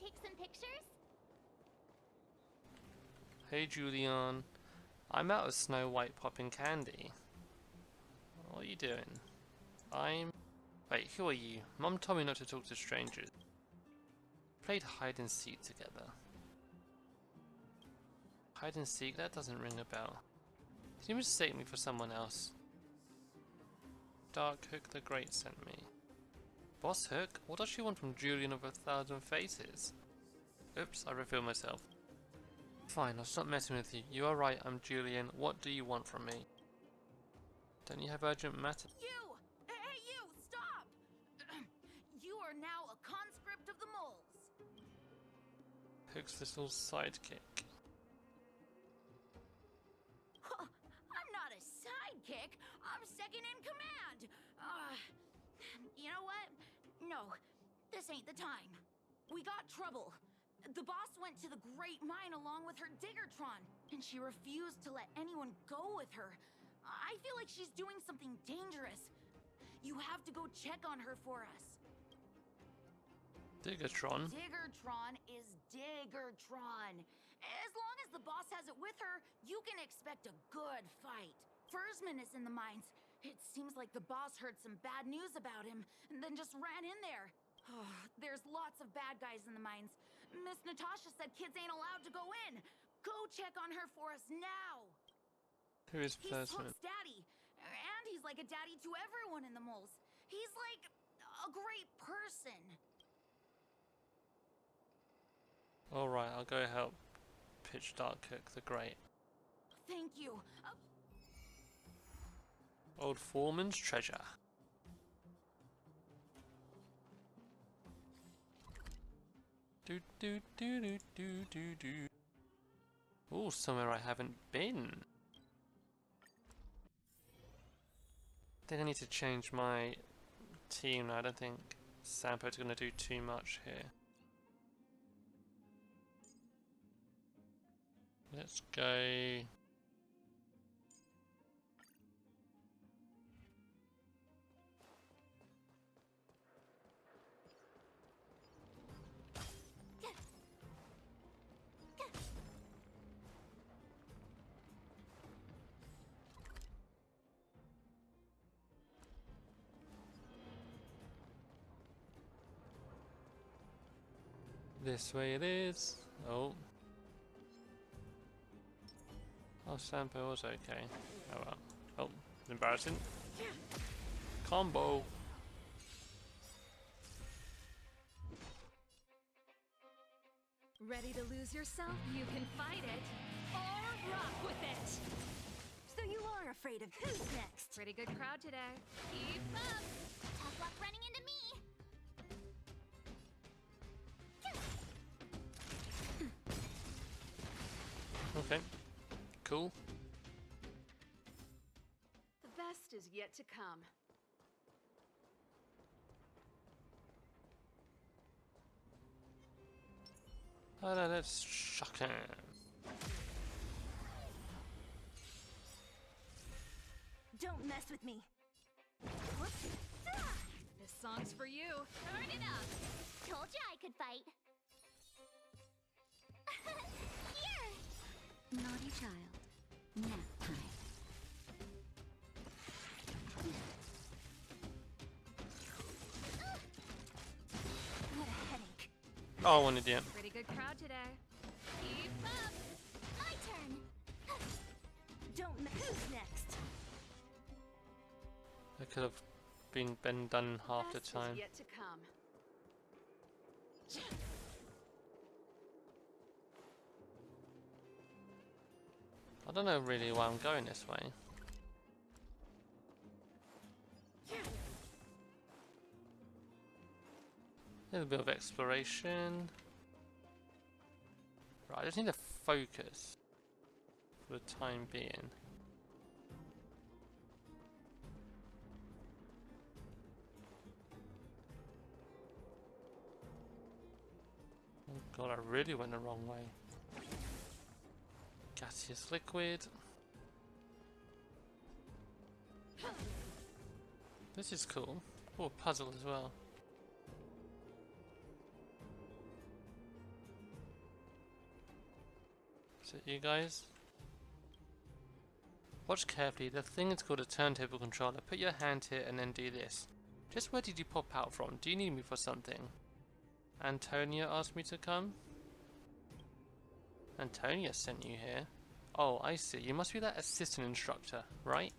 take some pictures? Hey Julian, I'm out of Snow White popping candy. What are you doing? Wait, who are you? Mum told me not to talk to strangers. Played hide and seek together. Hide and seek? That doesn't ring a bell. Did you mistake me for someone else? Dark Hook the Great sent me. Boss Hook? What does she want from Julian of 1,000 Faces? Oops, I revealed myself. Fine, I'll stop messing with you. You are right, I'm Julian. What do you want from me? Don't you have urgent matters? You! Hey, you! Stop! You are now a conscript of the moles. Hook's little sidekick. I'm not a sidekick. I'm second in command. You know what? No, this ain't the time. We got trouble. The boss went to the Great Mine along with her Diggertron, and she refused to let anyone go with her. I feel like she's doing something dangerous. You have to go check on her for us. Diggertron? Diggertron is Diggertron. As long as the boss has it with her, you can expect a good fight. Fursman is in the mines. It seems like the boss heard some bad news about him and then just ran in there. There's lots of bad guys in the mines. Miss Natasha said kids ain't allowed to go in. Go check on her for us now. Who is He's Fursman? Hook's daddy, and he's like a daddy to everyone in the moles. He's like a great person. Alright, I'll go help pitch Dark Hook the Great. Thank you. Old Foreman's treasure. Do do do do do do do. Oh, somewhere I haven't been. I think I need to change my team now. I don't think Sampo's going to do too much here. Let's go. This way it is. Oh. Oh, Sampo was okay. Oh well. Oh, embarrassing. Combo. Ready to lose yourself? You can fight it, or rock with it! So you are afraid of who's next? Pretty good crowd today. Keep up! Tough luck running into me. Okay. Cool. The best is yet to come. Oh, let's shock him. Don't mess with me. This song's for you. Turn it up. Told you I could fight. Here. Naughty child. Nap time. What a headache. Oh, one idiot. Pretty good crowd today. Keep up! My turn. Who's next? That could have been done half the Best time. is yet to come. I don't know really why I'm going this way. A little bit of exploration. Right, I just need to focus for the time being. Oh god, I really went the wrong way. Gaseous liquid. This is cool. Oh, a puzzle as well. Is it you guys? Watch carefully, the thing is called a turntable controller. Put your hand here and then do this. Just where did you pop out from? Do you need me for something? Antonia asked me to come? Antonia sent you here? Oh, I see. You must be that assistant instructor, right?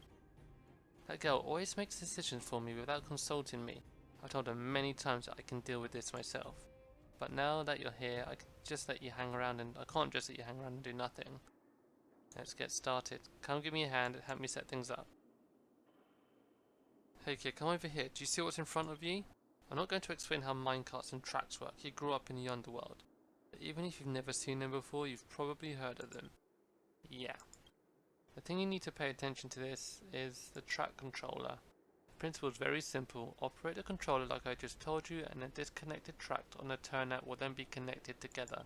That girl always makes decisions for me without consulting me. I've told her many times that I can deal with this myself. But now that you're here, I can just let you hang around and I can't just let you hang around and do nothing. Let's get started. Come give me a hand and help me set things up. Hey kid, come over here. Do you see what's in front of you? I'm not going to explain how minecarts and tracks work. You grew up in the underworld. But even if you've never seen them before, you've probably heard of them. Yeah. The thing you need to pay attention to this is the track controller. The principle is very simple. Operate the controller like I just told you, and a disconnected track on the turnout will then be connected together.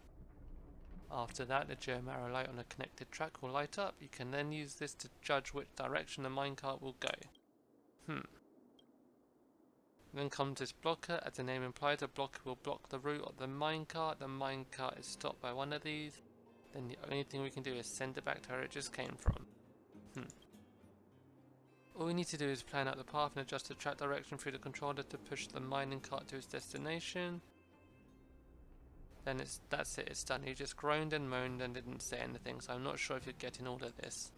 After that, the gem arrow light on the connected track will light up. You can then use this to judge which direction the minecart will go. Then comes this blocker. As the name implies, the blocker will block the route of the minecart. The minecart is stopped by one of these. Then the only thing we can do is send it back to where it just came from. All we need to do is plan out the path and adjust the track direction through the controller to push the mining cart to its destination. Then that's it, it's done. He just groaned and moaned and didn't say anything, so I'm not sure if you're getting all of this.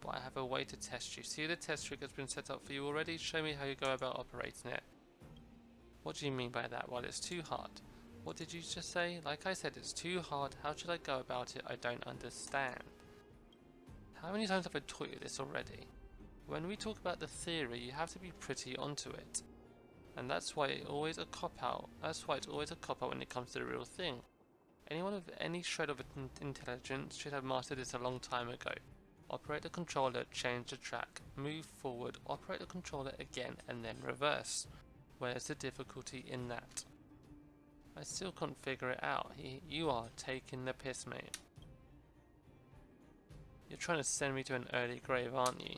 But I have a way to test you. See, the test trick has been set up for you already. Show me how you go about operating it. What do you mean by that? Well, it's too hard. What did you just say? Like I said, it's too hard. How should I go about it? I don't understand. How many times have I taught you this already? When we talk about the theory, you have to be pretty onto it. And that's why it's always a cop-out. That's why it's always a cop-out when it comes to the real thing. Anyone with any shred of intelligence should have mastered this a long time ago. Operate the controller, change the track, move forward, operate the controller again, and then reverse. Where's the difficulty in that? I still can't figure it out. You are taking the piss, mate. You're trying to send me to an early grave, aren't you?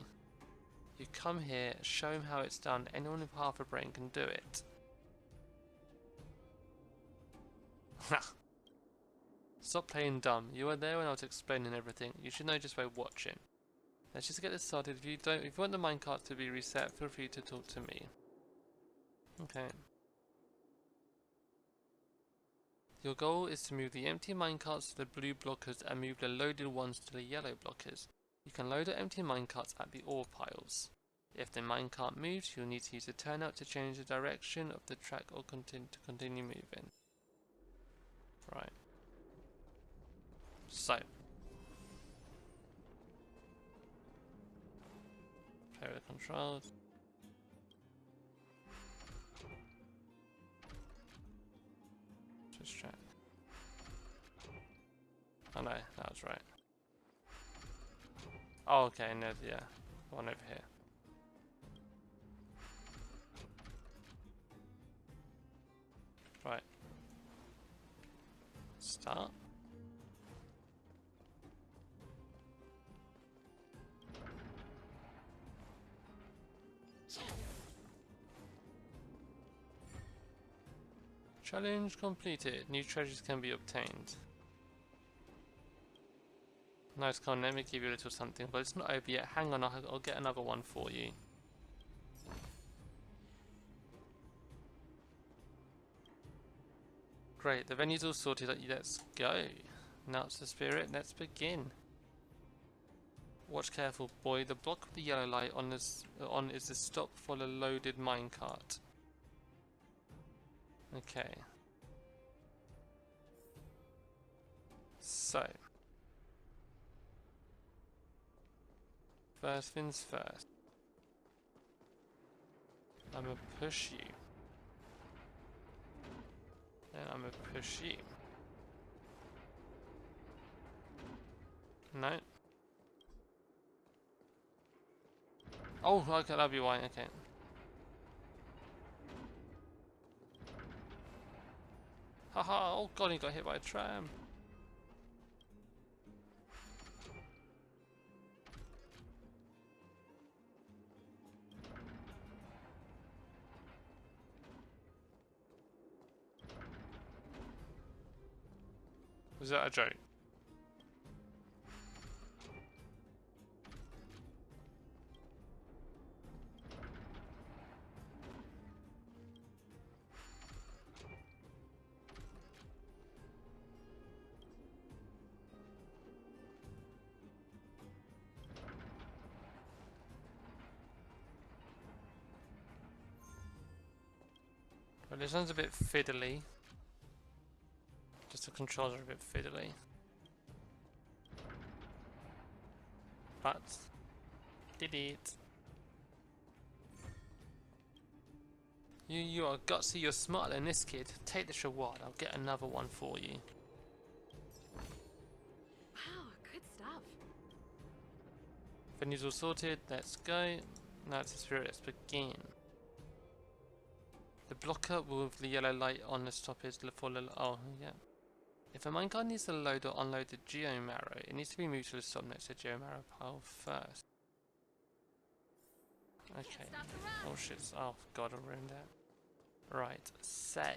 You come here, show him how it's done. Anyone with half a brain can do it. Stop playing dumb. You were there when I was explaining everything. You should know just by watching. Let's just get this started. If you want the minecart to be reset, feel free to talk to me. Okay. Your goal is to move the empty minecarts to the blue blockers and move the loaded ones to the yellow blockers. You can load the empty minecarts at the ore piles. If the minecart moves, you'll need to use the turnout to change the direction of the track or continue moving. Right. So. Play with the controls. Switch track. Oh no, that was right. Oh, okay, no, yeah, one over here. Right. Start. Challenge completed. New treasures can be obtained. Nice, come on, let me give you a little something, but it's not over yet. Hang on, I'll get another one for you. Great, the venue's all sorted. Let's go. Now it's the spirit, let's begin. Watch careful, boy. The block with the yellow light on is the stop for the loaded minecart. Okay. So. First things first. I'm gonna push you. Then I'm gonna push you. No. Oh, okay, that'll be why, okay. Haha, oh god, he got hit by a tram. Was that a joke? But this one's a bit fiddly. Just the controls are a bit fiddly. But did it. You are gutsy, you're smarter than this kid. Take this reward, I'll get another one for you. Wow, good stuff. Venue's all sorted, let's go. Now it's the spirit, let's begin. The blocker with the yellow light on the stop is for the... oh, yeah. If a minecart needs to load or unload the geomarrow, it needs to be moved to the stop next to the geomarrow pile first. Okay. Oh shit, oh god, I ruined that. Right, say.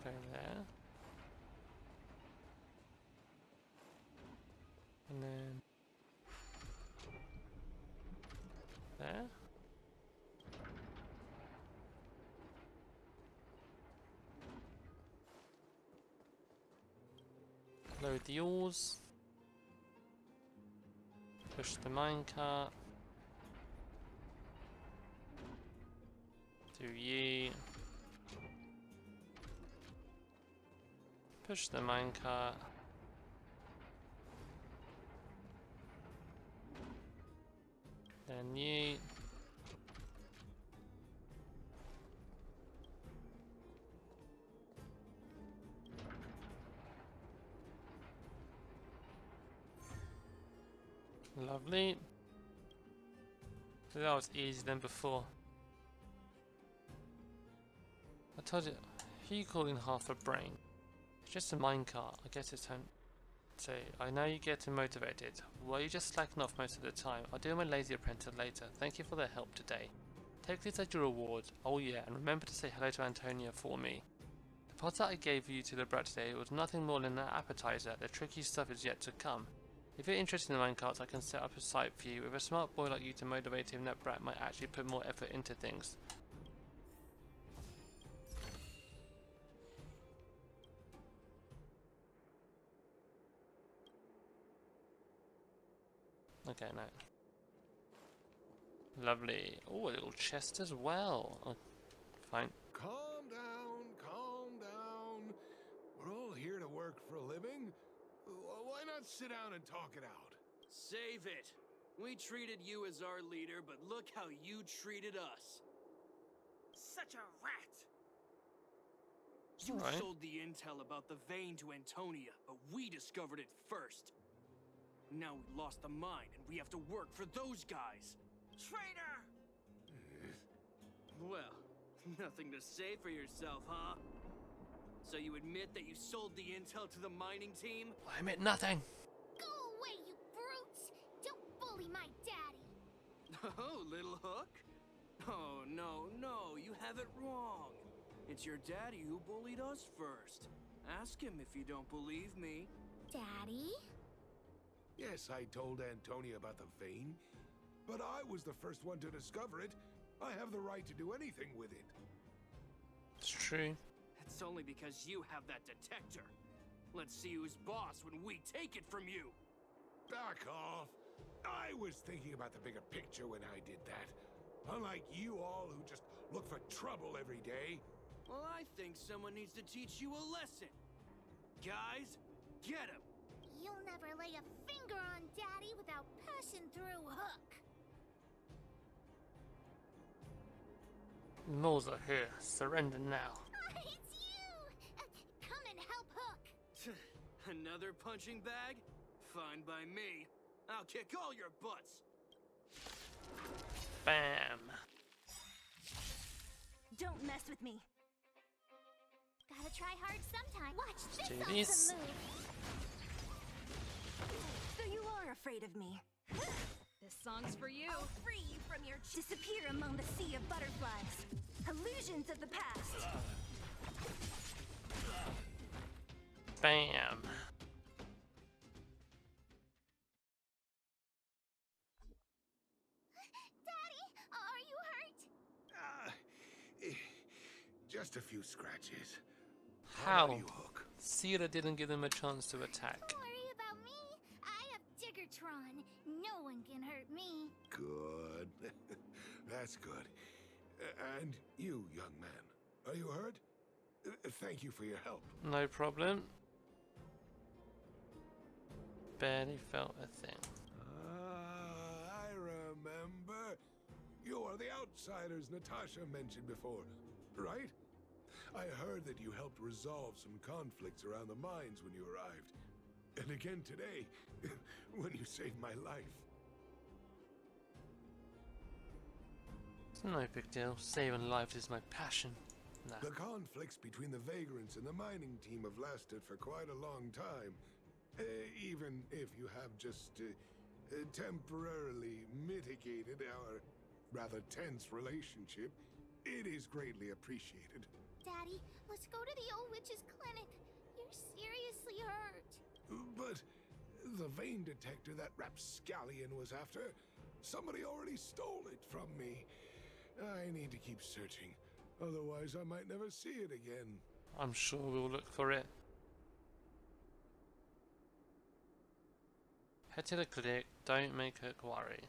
Go there. And then there. Load the ores. Push the minecart. Do ye. Push the minecart. Then ye. Lovely. So that was easier than before. I told you, who you calling half a brain? It's just a minecart. I guess it's time. So I know you're getting motivated. Well, you're just slacking off most of the time. I'll do my lazy apprentice later. Thank you for the help today. Take this as your reward. Oh yeah, and remember to say hello to Antonia for me. The pot that I gave you to the brat today was nothing more than an appetizer. The tricky stuff is yet to come. If you're interested in minecarts, I can set up a site for you. With a smart boy like you to motivate him, that brat might actually put more effort into things. Okay, no. Lovely. Oh, a little chest as well. Oh, fine. Calm down, calm down. We're all here to work for a living. Why not sit down and talk it out? Save it. We treated you as our leader, but look how you treated us. Such a rat. You Alright. sold the intel about the vein to Antonia, but we discovered it first. Now we lost the mine, and we have to work for those guys. Traitor! Well, nothing to say for yourself, huh? So you admit that you sold the intel to the mining team? I admit nothing. Go away, you brutes! Don't bully my daddy! Oh, little hook? Oh, no, you have it wrong. It's your daddy who bullied us first. Ask him if you don't believe me. Daddy? Yes, I told Antonia about the vein, but I was the first one to discover it. I have the right to do anything with it. It's true. It's only because you have that detector. Let's see who's boss when we take it from you. Back off. I was thinking about the bigger picture when I did that. Unlike you all who just look for trouble every day. Well, I think someone needs to teach you a lesson. Guys, get him. You'll never lay a finger on Daddy without passing through Hook. Moles are here. Surrender now. It's you! Come and help Hook! Another punching bag? Fine by me. I'll kick all your butts. Bam. Don't mess with me. Gotta try hard sometime. Watch do this this. awesome move! So you are afraid of me. This song's for you. I'll free you from your disappear among the sea of butterflies. Illusions of the past. Bam. Daddy, are you hurt? Just a few scratches. How? about you, Hook? Sierra didn't give them a chance to attack. Don't worry about me. That's good. And you, young man, are you hurt? Thank you for your help. No problem. Barely felt a thing. I remember. You are the outsiders Natasha mentioned before, right? I heard that you helped resolve some conflicts around the mines when you arrived. And again today, when you saved my life. It's no big deal. Saving lives is my passion. Nah. The conflicts between the vagrants and the mining team have lasted for quite a long time. Even if you have just temporarily mitigated our rather tense relationship, it is greatly appreciated. Daddy, let's go to the old witch's clinic. You're seriously hurt. But the vein detector that rapscallion was after, somebody already stole it from me. I need to keep searching, otherwise I might never see it again. I'm sure we'll look for it. Head to the clinic, don't make Hook worry.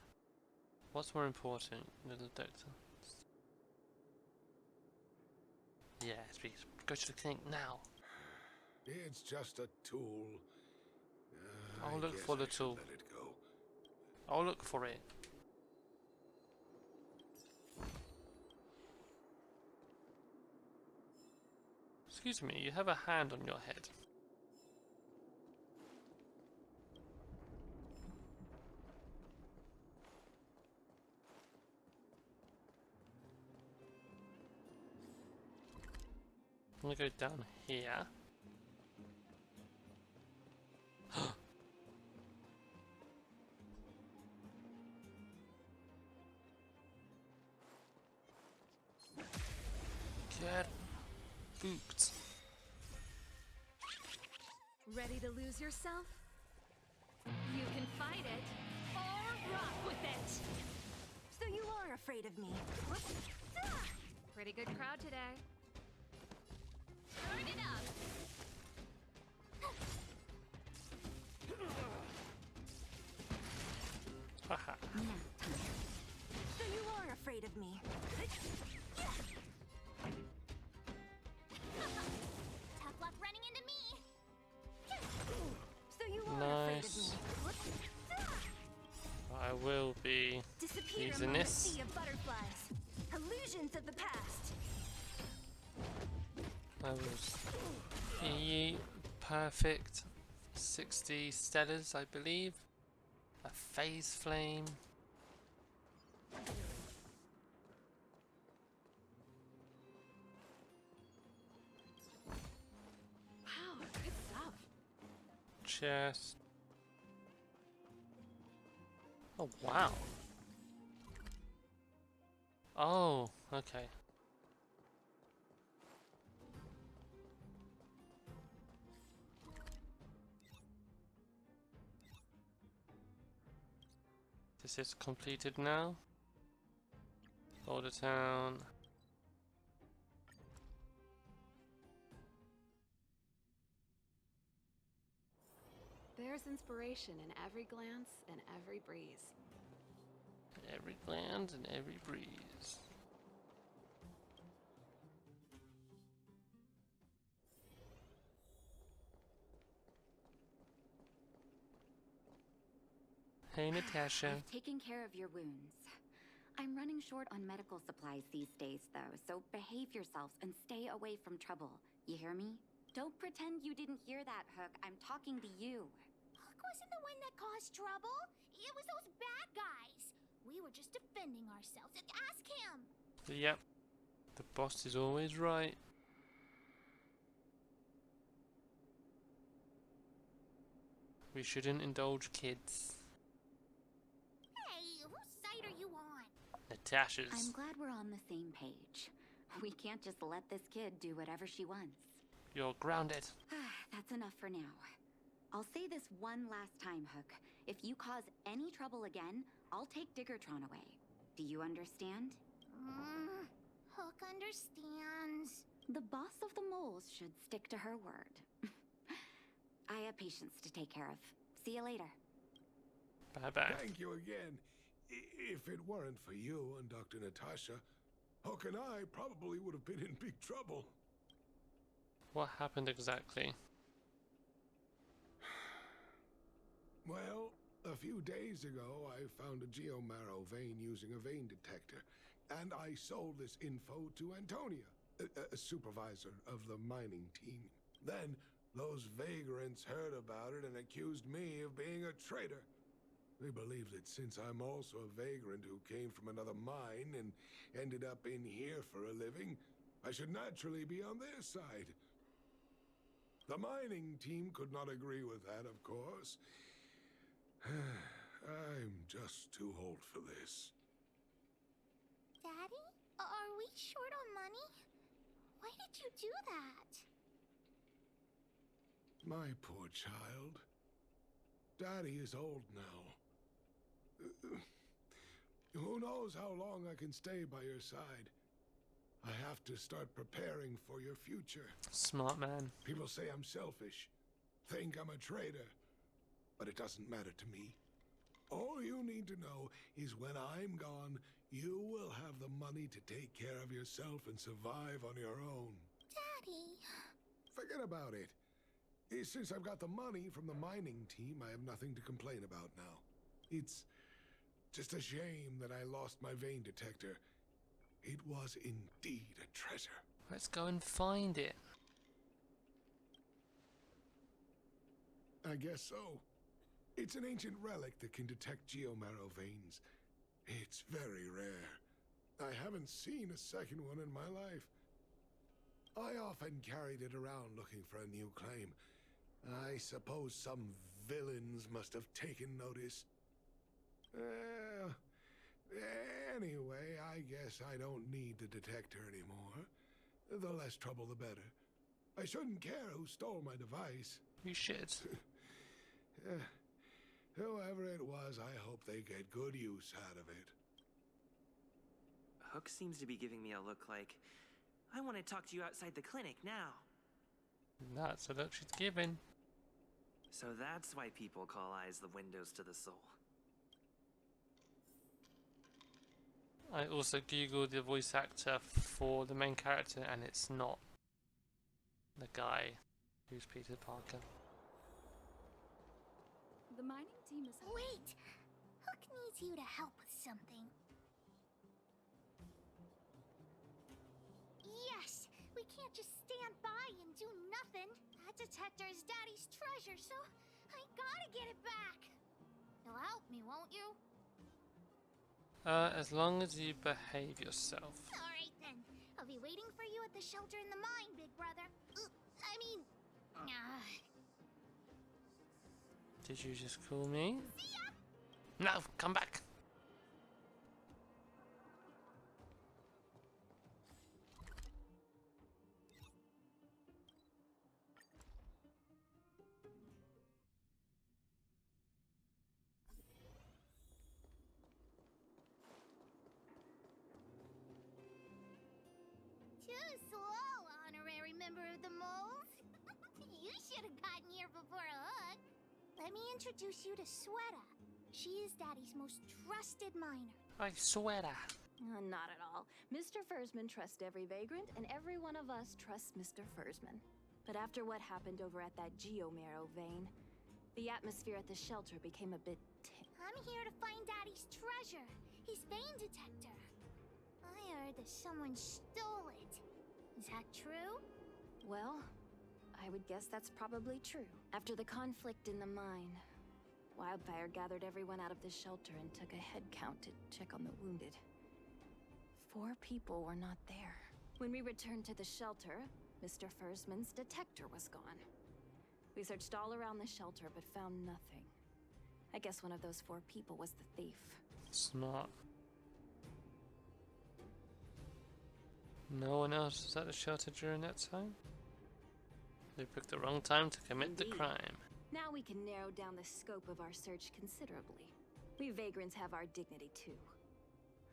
What's more important, the detector? Yes, please. Go to the clinic now. It's just a tool. I'll I look guess for the I should tool. let it go. I'll look for it. Excuse me, you have a hand on your head. I'm gonna go down here. Get spooked. Ready to lose yourself? You can fight it or rock with it. So you are afraid of me. Pretty good crowd today. Turn it up. Haha. So you are afraid of me. Tough luck running into me. So you are afraid of Nice. me. I will be Disappear using among the this. sea of butterflies. Illusions of the past. I was the perfect 60 stellars, I believe. A phase flame. Wow, good stuff. Chest. Oh wow. Oh, okay. This is completed now. Border town. There's inspiration in every glance and every breeze. Every gland and every breeze. Hey Natasha. I've taken care of your wounds. I'm running short on medical supplies these days, though, so behave yourselves and stay away from trouble. You hear me? Don't pretend you didn't hear that, Hook. I'm talking to you. Hook wasn't the one that caused trouble. It was those bad guys. We were just defending ourselves. Ask him. Yep. The boss is always right. We shouldn't indulge kids. Hey, whose side are you on? Natasha's. I'm glad we're on the same page. We can't just let this kid do whatever she wants. You're grounded. That's enough for now. I'll say this one last time, Hook. If you cause any trouble again, I'll take Diggertron away. Do you understand? Hook understands. The boss of the moles should stick to her word. I have patients to take care of. See you later. Bye bye. Thank you again. If it weren't for you and Dr. Natasha, Hook and I probably would have been in big trouble. What happened exactly? Well, a few days ago, I found a geomarrow vein using a vein detector, and I sold this info to Antonia, a supervisor of the mining team. Then, those vagrants heard about it and accused me of being a traitor. They believe that since I'm also a vagrant who came from another mine and ended up in here for a living, I should naturally be on their side. The mining team could not agree with that, of course. I'm just too old for this. Daddy? Are we short on money? Why did you do that? My poor child. Daddy is old now. Who knows how long I can stay by your side? I have to start preparing for your future. Smart man. People say I'm selfish, think I'm a traitor, but it doesn't matter to me. All you need to know is when I'm gone, you will have the money to take care of yourself and survive on your own. Daddy. Forget about it. Since I've got the money from the mining team, I have nothing to complain about now. It's just a shame that I lost my vein detector. It was indeed a treasure. Let's go and find it. I guess so. It's an ancient relic that can detect geomarrow veins. It's very rare. I haven't seen a second one in my life. I often carried it around looking for a new claim. I suppose some villains must have taken notice. Anyway, I guess I don't need the detector anymore. The less trouble, the better. I shouldn't care who stole my device. You should. Whoever it was, I hope they get good use out of it. Hook seems to be giving me a look like, I want to talk to you outside the clinic now. That's a look she's giving. So that's why people call eyes the windows to the soul. I also googled the voice actor for the main character and it's not the guy who's Peter Parker. The mining team is... Wait! Hook needs you to help with something. Yes! We can't just stand by and do nothing. That detector is Daddy's treasure, so I gotta get it back. You'll help me, won't you? As long as you behave yourself. Alright then. I'll be waiting for you at the shelter in the mine, big brother. Did you just call me? See ya! No, come back. Too slow, honorary member of the moles. You should have gotten here before Hook. Let me introduce you to Sweta. She is Daddy's most trusted miner. I swear that. Not at all. Mr. Fursman trusts every vagrant, and every one of us trusts Mr. Fursman. But after what happened over at that geomarrow vein, the atmosphere at the shelter became a bit tense. I'm here to find Daddy's treasure, his vein detector. I heard that someone stole it. Is that true? Well, I would guess that's probably true. After the conflict in the mine, Wildfire gathered everyone out of the shelter and took a head count to check on the wounded. 4 people were not there. When we returned to the shelter, Mr. Fursman's detector was gone. We searched all around the shelter but found nothing. I guess one of those 4 people was the thief. Smart. No one else was at the shelter during that time? They picked the wrong time to commit the Indeed. crime. Now we can narrow down the scope of our search considerably. We vagrants have our dignity too.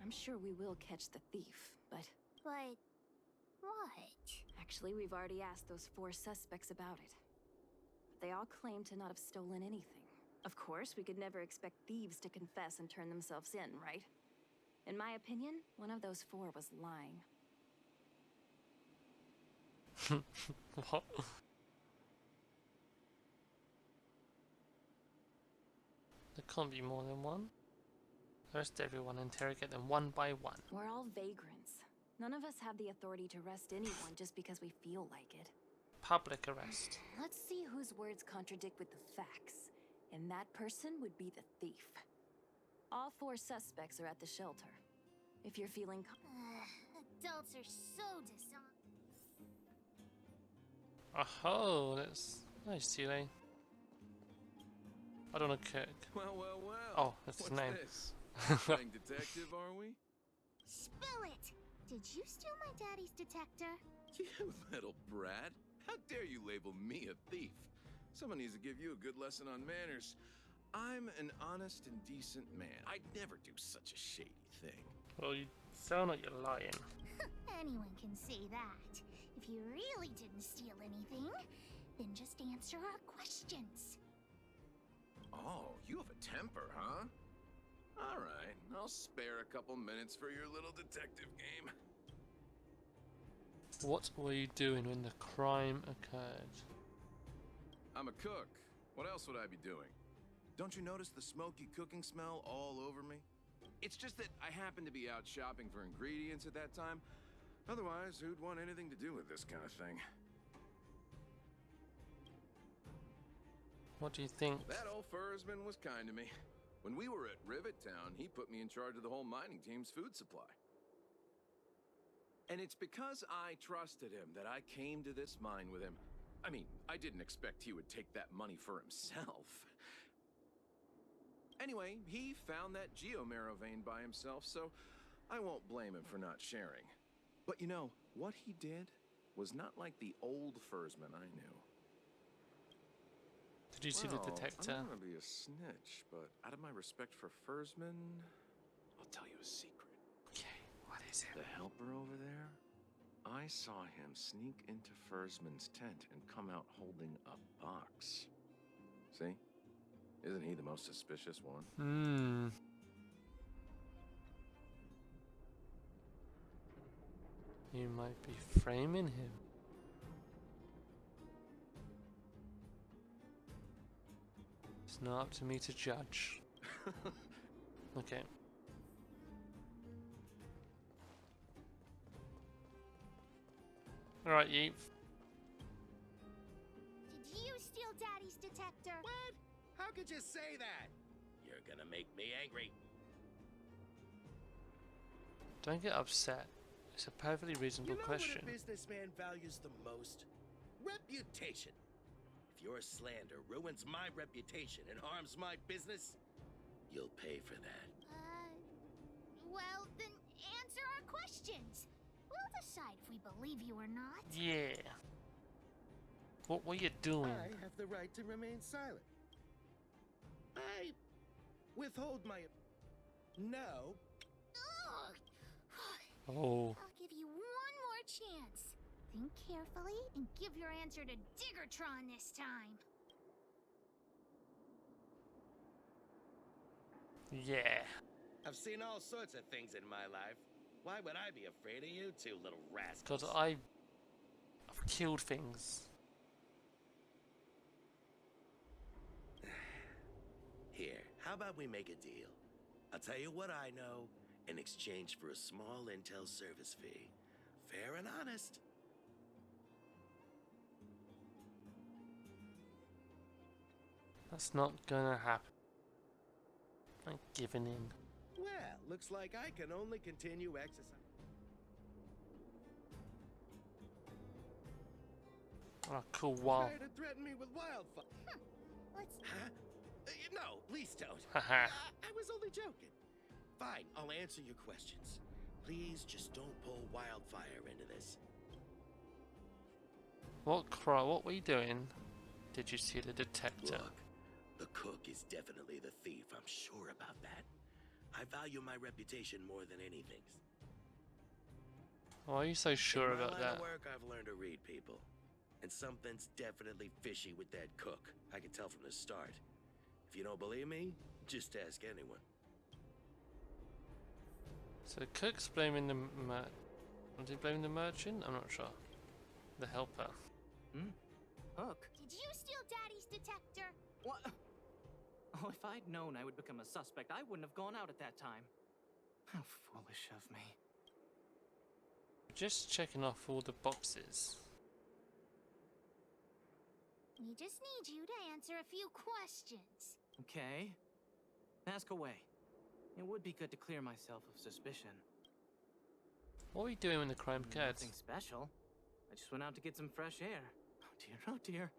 I'm sure we will catch the thief, but... But... what? Actually, we've already asked those 4 suspects about it. They all claim to not have stolen anything. Of course, we could never expect thieves to confess and turn themselves in, right? In my opinion, one of those four was lying. What? There can't be more than one. Arrest everyone, interrogate them one by one. We're all vagrants. None of us have the authority to arrest anyone just because we feel like it. Public arrest. Let's see whose words contradict with the facts. And that person would be the thief. All four suspects are at the shelter. If you're feeling... Adults are so dishonest. Oh, that's nice, Chile. I don't know, Kirk. Well, well, well. Oh, that's his What's name. This? Playing detective, are we? Spill it! Did you steal my daddy's detector? You little brat. How dare you label me a thief? Someone needs to give you a good lesson on manners. I'm an honest and decent man. I'd never do such a shady thing. Well, you sound like you're lying. Anyone can say that. If you really didn't steal anything, then just answer our questions. Oh, you have a temper, huh? All right, I'll spare a couple minutes for your little detective game. What were you doing when the crime occurred? I'm a cook. What else would I be doing? Don't you notice the smoky cooking smell all over me? It's just that I happened to be out shopping for ingredients at that time. Otherwise, who'd want anything to do with this kind of thing? What do you think? That old fursman was kind to me. When we were at Rivet Town, he put me in charge of the whole mining team's food supply. And it's because I trusted him that I came to this mine with him. I mean, I didn't expect he would take that money for himself. Anyway, he found that geomarrow vein by himself, so I won't blame him for not sharing. But you know, what he did was not like the old fursman I knew. Did you see the detector? I don't want to be a snitch, but out of my respect for fursmen, I'll tell you a secret. Okay, what is it? The helper over there? I saw him sneak into Fursman's tent and come out holding a box. See? Isn't he the most suspicious one? You might be framing him. It's not up to me to judge. Okay. Alright, Eve. Did you steal Daddy's detector? What? How could you say that? You're gonna make me angry. Don't get upset. It's a perfectly reasonable question. What a businessman values the most? Reputation. If your slander ruins my reputation and harms my business, you'll pay for that. Well, then answer our questions. We'll decide if we believe you or not. Yeah. What were you doing? I have the right to remain silent. I withhold my... No. Oh. I'll give you one more chance. Think carefully and give your answer to Diggertron this time. Yeah. I've seen all sorts of things in my life. Why would I be afraid of you two little rascals? God, I've killed things. Here, how about we make a deal? I'll tell you what I know in exchange for a small intel service fee. Fair and honest. That's not gonna happen. I'm giving in. Well, looks like I can only continue exercising. Oh, cool. Wow. Try to threaten me with wildfire. Let's... Huh? No, please don't. Haha. I was only joking. Fine, I'll answer your questions. Please just don't pull wildfire into this. What were you doing? Did you see the detector? Look, the cook is definitely the thief. I'm sure about that. I value my reputation more than anything. Why are you so sure In my about line that? of work, I've learned to read people. And something's definitely fishy with that cook. I can tell from the start. If you don't believe me, just ask anyone. So the cook's blaming the was he blaming the merchant? I'm not sure. The helper. Hook? Did you steal Daddy's detector? What? Oh, if I'd known I would become a suspect, I wouldn't have gone out at that time. How foolish of me. Just checking off all the boxes. We just need you to answer a few questions. Okay. Ask away. It would be good to clear myself of suspicion. What are we doing when the crime occurred? Nothing special. I just went out to get some fresh air. Oh dear.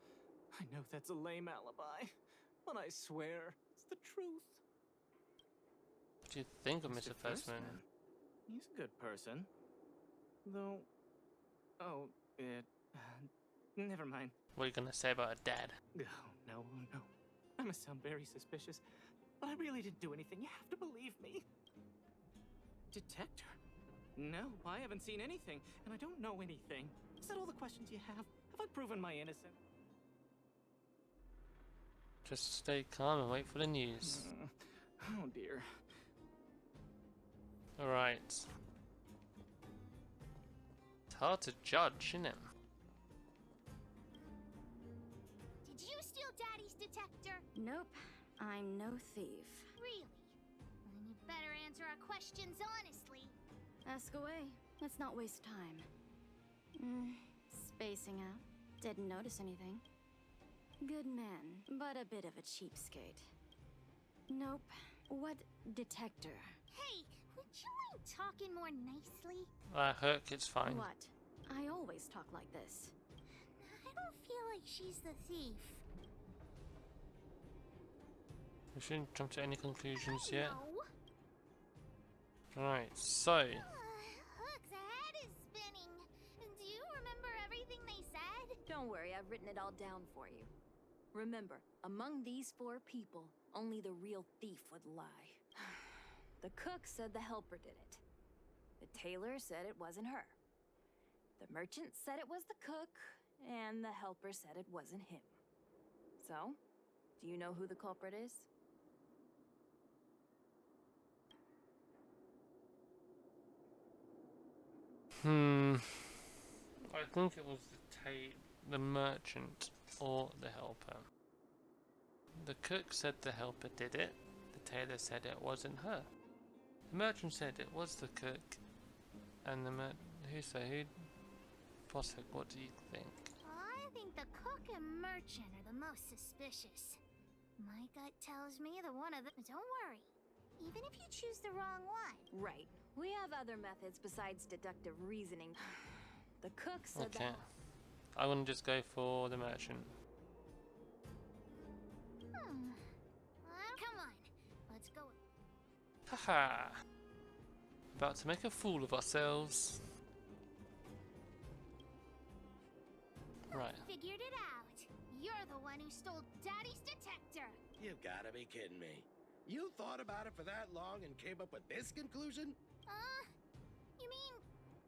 I know that's a lame alibi, but I swear it's the truth. What do you think of Mr. Firstman? He's a good person. Though... Oh, never mind. What are you gonna say about a dad? Oh, no. I must sound very suspicious, but I really didn't do anything. You have to believe me. Detector? No, I haven't seen anything, and I don't know anything. Is that all the questions you have? Have I proven my innocence? Just stay calm and wait for the news. Oh dear. Alright. It's hard to judge, isn't it? Did you steal Daddy's detector? Nope, I'm no thief. Really? Then you better answer our questions honestly. Ask away. Let's not waste time. Spacing out. Didn't notice anything. Good man, but a bit of a cheapskate. Nope. What detector? Hey, would you mind talking more nicely? Hook, it's fine. What? I always talk like this. I don't feel like she's the thief. We shouldn't jump to any conclusions yet. No. Alright, so... Hook's head is spinning. Do you remember everything they said? Don't worry, I've written it all down for you. Remember, among these 4 people, only the real thief would lie. The cook said the helper did it. The tailor said it wasn't her. The merchant said it was the cook, and the helper said it wasn't him. So, do you know who the culprit is? I think it was the merchant or the helper. The cook said the helper did it. The tailor said it wasn't her. The merchant said it was the cook. And the Boss Hook, what do you think? I think the cook and merchant are the most suspicious. My gut tells me that one of them... Don't worry. Even if you choose the wrong one. Right. We have other methods besides deductive reasoning. The cook said Okay. that... I'm gonna just go for the merchant. Come on. Let's go. Haha! About to make a fool of ourselves. Right. Figured it out. You're the one who stole Daddy's detector. You've gotta be kidding me. You thought about it for that long and came up with this conclusion? You mean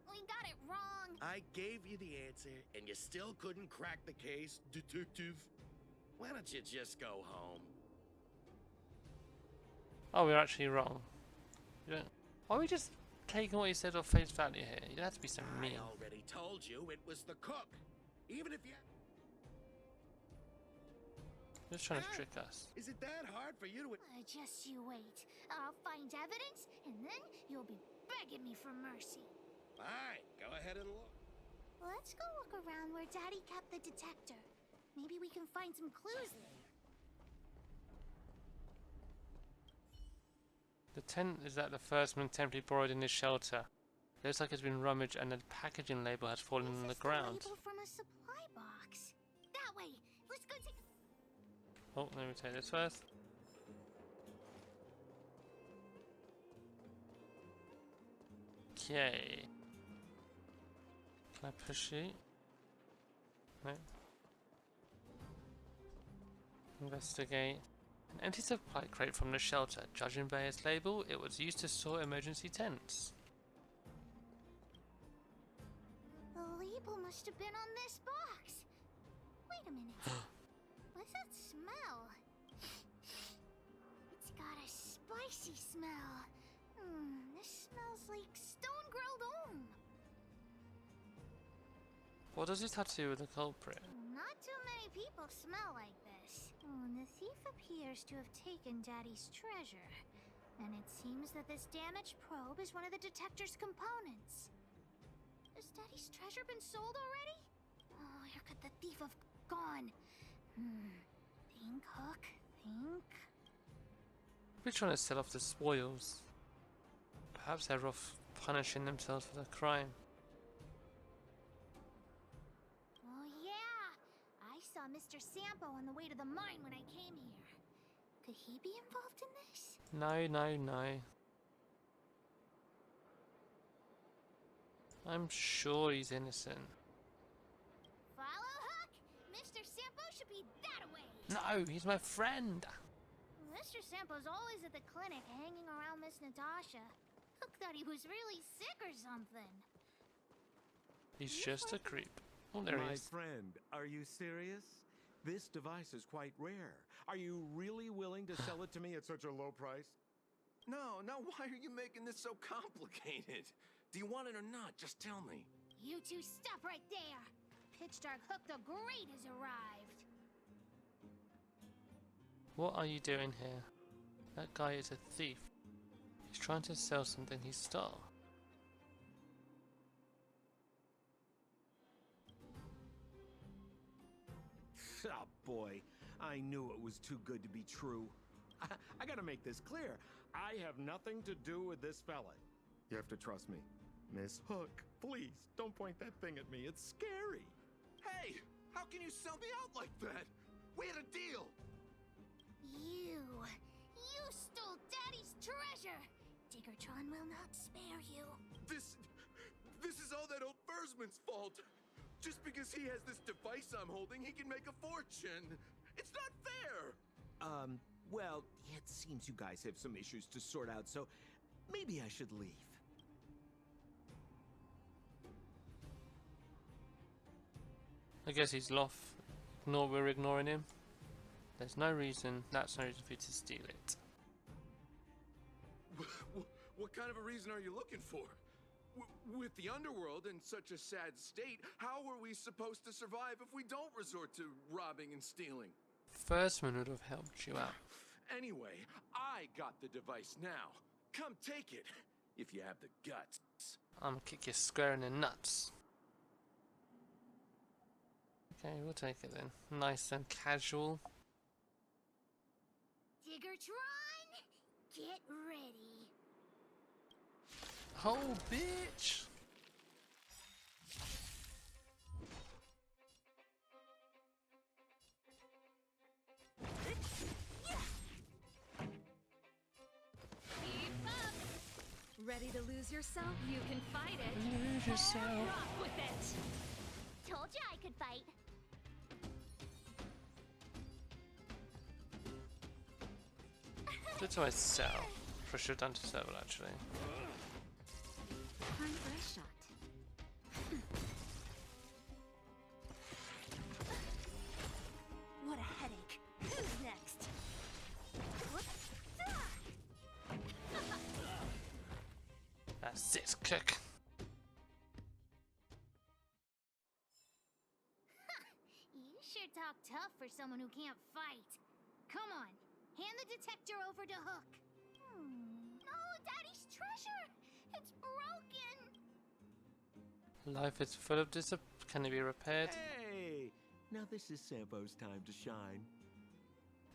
we got it wrong? I gave you the answer, and you still couldn't crack the case, detective? Why don't you just go home? Oh, we're actually wrong. Why are we just taking what he said off face value here? You have to be so mean. I already told you it was the cook. Even if you... Just trying to trick us. Is it that hard for you to... Just you wait. I'll find evidence, and then you'll be begging me for mercy. Fine, go ahead and look. Let's go look around where Daddy kept the detector. Maybe we can find some clues there. The tent is that the firstman temporarily borrowed in his shelter. It looks like it's been rummaged and the packaging label has fallen on the ground. Label from a supply box. That way. Let's go take. Oh, let me take this first. Okay. Can I push it? No. Investigate. An empty supply crate from the shelter. Judging by its label, it was used to store emergency tents. The label must have been on this box. Wait a minute. What's that smell? spicy smell. This smells like stone-grilled ohm. What does this have to do with the culprit? Not too many people smell like this. The thief appears to have taken Daddy's treasure. And it seems that this damaged probe is one of the detector's components. Has Daddy's treasure been sold already? Oh, where could the thief have gone? Think, Hook, think. We're trying to sell off the spoils. Perhaps they're off punishing themselves for the crime. Oh yeah, I saw Mr. Sampo on the way to the mine when I came here. Could he be involved in this? No, no, no. I'm sure he's innocent. Follow, Hook? Mr. Sampo should be that way. No, he's my friend. Mr. Sampo's always at the clinic hanging around Miss Natasha. Hook thought he was really sick or something. He's just a creep. Oh, there he My is. friend, are you serious? This device is quite rare. Are you really willing to sell it to me at such a low price? No, why are you making this so complicated? Do you want it or not? Just tell me. You two stop right there. Pitch Dark Hook the Great has arrived. What are you doing here? That guy is a thief. He's trying to sell something he stole. Oh boy, I knew it was too good to be true. I gotta make this clear. I have nothing to do with this fella. You have to trust me. Miss Hook, please, don't point that thing at me. It's scary. Hey, how can you sell me out like that? We had a deal. You stole Daddy's treasure. Diggertron will not spare you. This is all that old Bursman's fault. Just because he has this device I'm holding, he can make a fortune. It's not fair. Well, it seems you guys have some issues to sort out, so maybe I should leave. I guess he's lost. We're ignoring him. There's no reason, that's no reason for you to steal it. What kind of a reason are you looking for? With the underworld in such a sad state, how are we supposed to survive if we don't resort to robbing and stealing? First one would have helped you out. Anyway, I got the device now. Come take it, if you have the guts. I'm gonna kick you square in the nuts. Okay, we'll take it then. Nice and casual. Diggertron, get ready. Oh, bitch! Ready to lose yourself? You can fight it. Lose yourself. Rock with it. Told you I could fight. Did to myself. I should have done to Serval actually. Time for a shot. What a headache. Who's next? That's it, cook. You sure talk tough for someone who can't fight. Come on, hand the detector over to Hook. No, Daddy's treasure! It's broken! Life is full of Can it be repaired? Hey! Now this is Sampo's time to shine.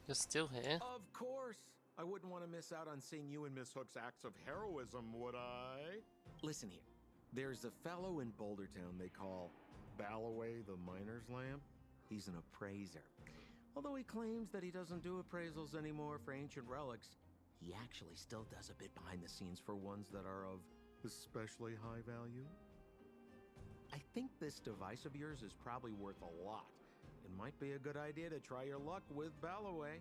You're still here? Of course! I wouldn't want to miss out on seeing you and Miss Hook's acts of heroism, would I? Listen here. There's a fellow in Bouldertown they call Balloway the Miner's Lamp. He's an appraiser. Although he claims that he doesn't do appraisals anymore for ancient relics, he actually still does a bit behind the scenes for ones that are of especially high value. I think this device of yours is probably worth a lot. It might be a good idea to try your luck with Balloway.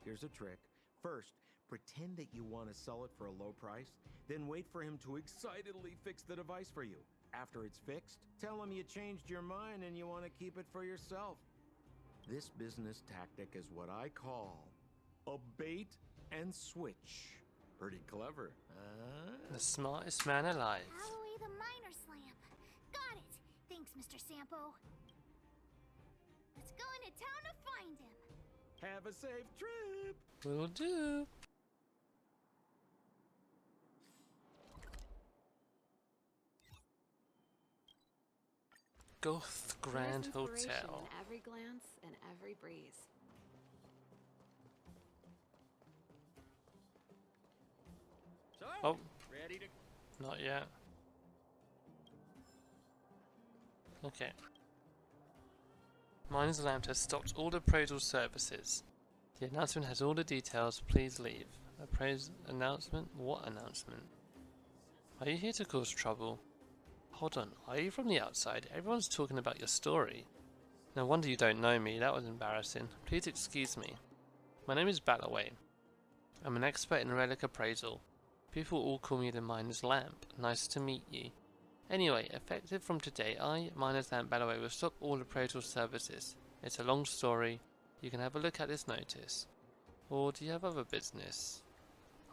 Here's a trick. First, pretend that you want to sell it for a low price, then wait for him to excitedly fix the device for you. After it's fixed, tell him you changed your mind and you want to keep it for yourself. This business tactic is what I call a bait and switch. Pretty clever, huh? The smartest man alive. Alloway the miner's lamp. Got it. Thanks, Mr. Sampo. Let's go into town to find him. Have a safe trip. Will do. Goth Grand There's inspiration Hotel. in every glance and every breeze. So, Oh, ready to... not yet. Okay. Miner's Lamp has stopped all appraisal services. The announcement has all the details. Please leave. Announcement? What announcement? Are you here to cause trouble? Hold on, are you from the outside? Everyone's talking about your story. No wonder you don't know me, that was embarrassing. Please excuse me. My name is Ballaway. I'm an expert in relic appraisal. People all call me the Miner's Lamp. Nice to meet you. Anyway, effective from today, I, Miner's Lamp Ballaway, will stop all appraisal services. It's a long story. You can have a look at this notice. Or do you have other business?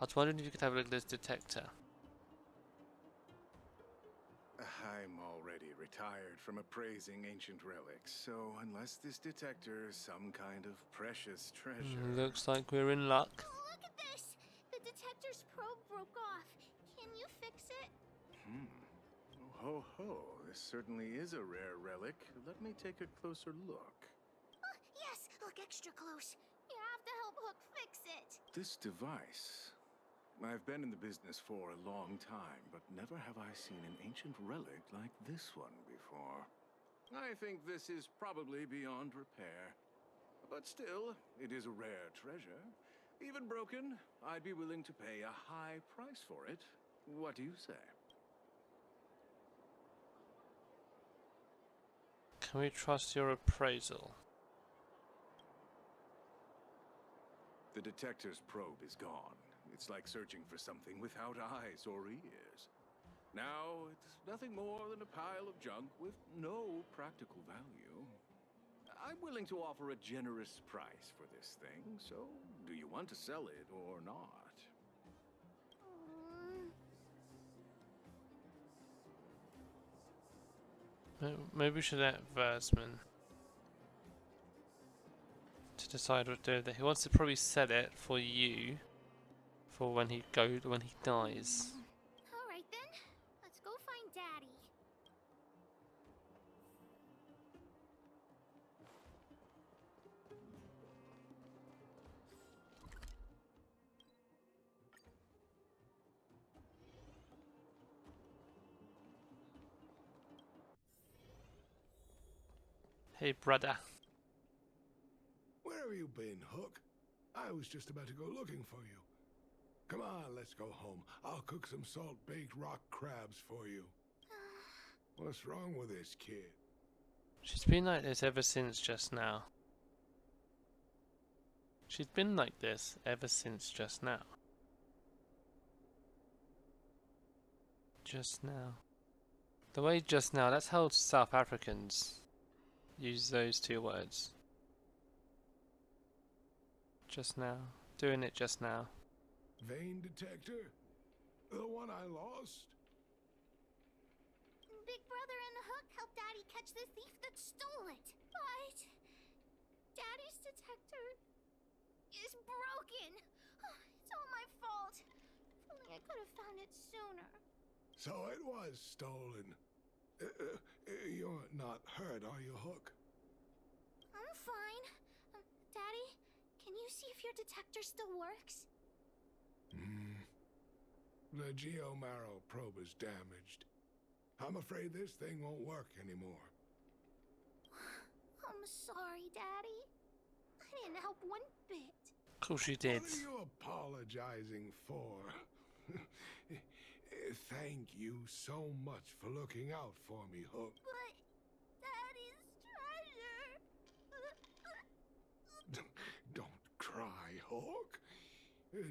I was wondering if you could have a look at this detector. I'm already retired from appraising ancient relics, so unless this detector is some kind of precious treasure... Looks like we're in luck. Oh, look at this! The detector's probe broke off. Can you fix it? Ho ho, this certainly is a rare relic. Let me take a closer look. Yes, look extra close. You have to help Hook fix it. This device... I've been in the business for a long time, but never have I seen an ancient relic like this one before. I think this is probably beyond repair. But still, it is a rare treasure. Even broken, I'd be willing to pay a high price for it. What do you say? Can we trust your appraisal? The detector's probe is gone. It's like searching for something without eyes or ears. Now, it's nothing more than a pile of junk with no practical value. I'm willing to offer a generous price for this thing, so do you want to sell it or not? Maybe we should let Versman to decide what to do. He wants to probably sell it for you for when he dies. All right then, let's go find Daddy. Hey, brother. Where have you been, Hook? I was just about to go looking for you. Come on, let's go home. I'll cook some salt-baked rock crabs for you. What's wrong with this kid? She's been like this ever since just now. She's been like this ever since just now. Just now. The way just now, that's how South Africans use those two words. Just now. Doing it just now. Vein detector? The one I lost? Big Brother and Hook helped Daddy catch the thief that stole it. But Daddy's detector is broken. It's all my fault. If only I could have found it sooner. So it was stolen. You're not hurt, are you, Hook? I'm fine. Daddy, can you see if your detector still works? The geomarrow probe is damaged. I'm afraid this thing won't work anymore. I'm sorry, Daddy. I didn't help one bit. Of course you did. What are you apologizing for? Thank you so much for looking out for me, Hook. But Daddy's treasure. Don't cry, Hook.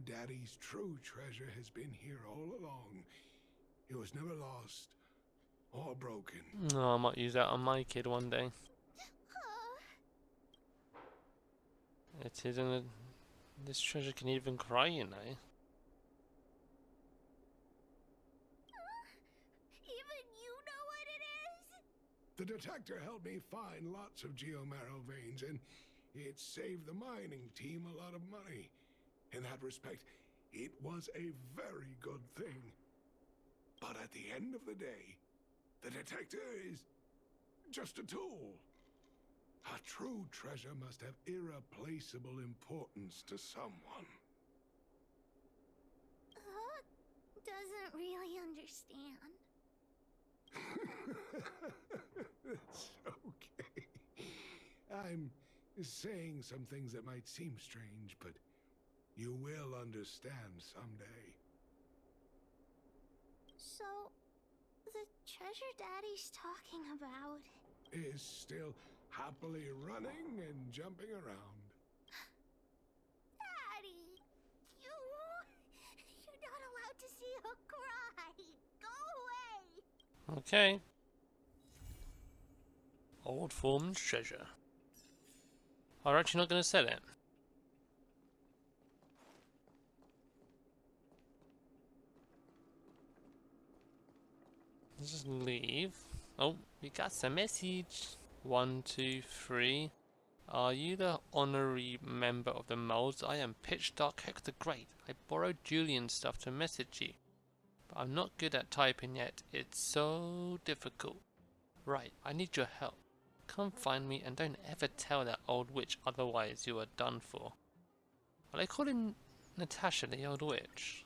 Daddy's true treasure has been here all along. It was never lost or broken. Oh, I might use that on my kid one day. It isn't This treasure can even cry, you know. Even you know what it is? The detector helped me find lots of geomarrow veins, and it saved the mining team a lot of money. In that respect, it was a very good thing. But at the end of the day, the detector is just a tool. A true treasure must have irreplaceable importance to someone. Hook doesn't really understand. It's okay. I'm saying some things that might seem strange, but you will understand someday. So, the treasure Daddy's talking about Is still happily running and jumping around. Daddy! You're not allowed to see Hook cry! Go away! Okay. Old Foreman's treasure. Are actually not going to sell it? Let's just leave. Oh, we got some message. 1, 2, 3. Are you the honorary member of the moles? I am Pitch Dark Heck the Great. I borrowed Julian's stuff to message you. But I'm not good at typing yet. It's so difficult. Right, I need your help. Come find me and don't ever tell that old witch, otherwise you are done for. Are they calling Natasha the old witch?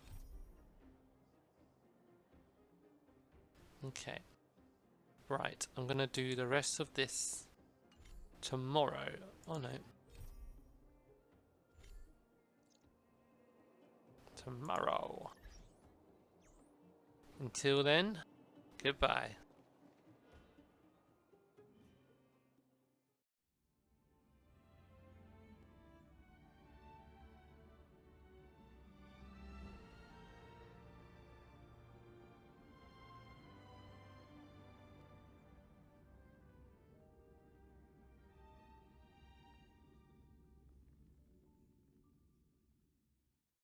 Okay. Right, I'm gonna do the rest of this tomorrow. Oh no. Tomorrow. Until then, goodbye.